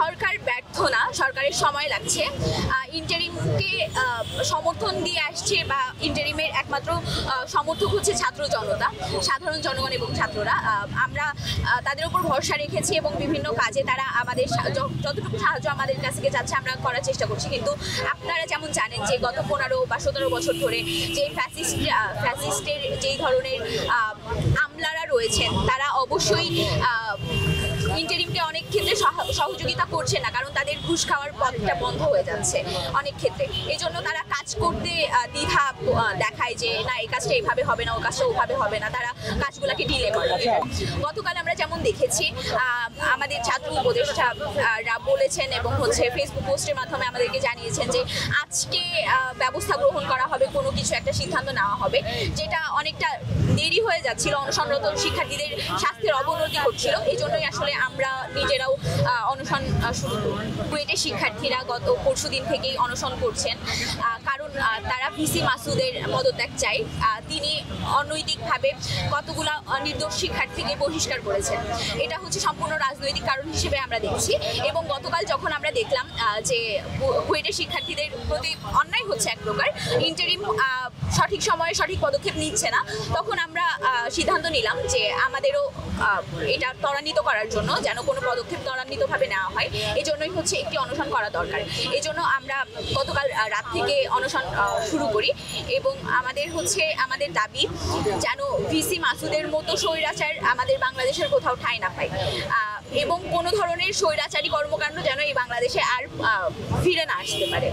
সরকার ব্যর্থ না, সরকারের সময় লাগছে। ইন্টারিমকে সমর্থন দিয়ে আসছে বা ইন্টারিমের একমাত্র সমর্থক হচ্ছে ছাত্র জনতা, সাধারণ জনগণ এবং ছাত্ররা। আমরা তাদের উপর ভরসা রেখেছি এবং বিভিন্ন কাজে তারা আমাদের যতটুকু সাহায্য আমাদের কাছ থেকে যাচ্ছে আমরা করার চেষ্টা করছি। কিন্তু আপনারা যেমন জানেন যে গত 15 বা 17 বছর ধরে যে ফ্যাসিস্টের যেই ধরনের আমলারা রয়েছেন তারা অবশ্যই ইন্টারিমকে অনেক ক্ষেত্রে সহযোগিতা করছে না, কারণ তাদের ঘুষ খাওয়ার পথটা বন্ধ হয়ে যাচ্ছে অনেক ক্ষেত্রে। এই জন্য তারা কাজ করতে দ্বিধা দেখায় যে না এই কাজটা এইভাবে হবে না, ও কাজটা ওভাবে হবে না, তারা কাজগুলোকে ডিলে করে। গতকাল আমরা যেমন দেখেছি আমাদের ছাত্র উপদেষ্টারা বলেছেন এবং ফেসবুক পোস্টের মাধ্যমে আমাদেরকে জানিয়েছেন যে আজকে ব্যবস্থা গ্রহণ করা হবে, কোনো কিছু একটা সিদ্ধান্ত নেওয়া হবে, যেটা অনেকটা দেরি হয়ে যাচ্ছিল। অনশনরত শিক্ষার্থীদের স্বাস্থ্যের অবনতি ঘটছিল, এই জন্যই আসলে আমরা নিজেরাও অনশন শুরু করি। কুয়েটের শিক্ষার্থীরা গত পরশুদিন থেকেই অনশন করছেন, কারণ তারা ভিসি মাসুদের পদত্যাগ চায়। তিনি অনৈতিকভাবে কতগুলা নির্দোষ শিক্ষার্থীকে বহিষ্কার করেছেন, এটা হচ্ছে সম্পূর্ণ রাজনৈতিক কারণ হিসেবে আমরা দেখছি। এবং গতকাল যখন আমরা দেখলাম যে কুয়েটের শিক্ষার্থীদের প্রতি অন্যায় হচ্ছে এক প্রকার, ইন্টারিম সঠিক সময়ে সঠিক পদক্ষেপ নিচ্ছে না, তখন আমরা সিদ্ধান্ত নিলাম যে আমাদেরও এটা ত্বরান্বিত করার জন্য, যেন কোনো পদক্ষেপ ত্বরান্বিতভাবে নেওয়া হয়, এই জন্যই একটি অনশন করা দরকার। এই জন্য আমরা গতকাল রাত থেকে অনশন শুরু করি এবং আমাদের দাবি যেন ভিসি মাসুদের মতো স্বৈরাচার আমাদের বাংলাদেশের কোথাও ঠাঁই না পায় এবং কোনো ধরনের স্বৈরাচারী কর্মকাণ্ড যেন এই বাংলাদেশে আর ফিরে না আসতে পারে।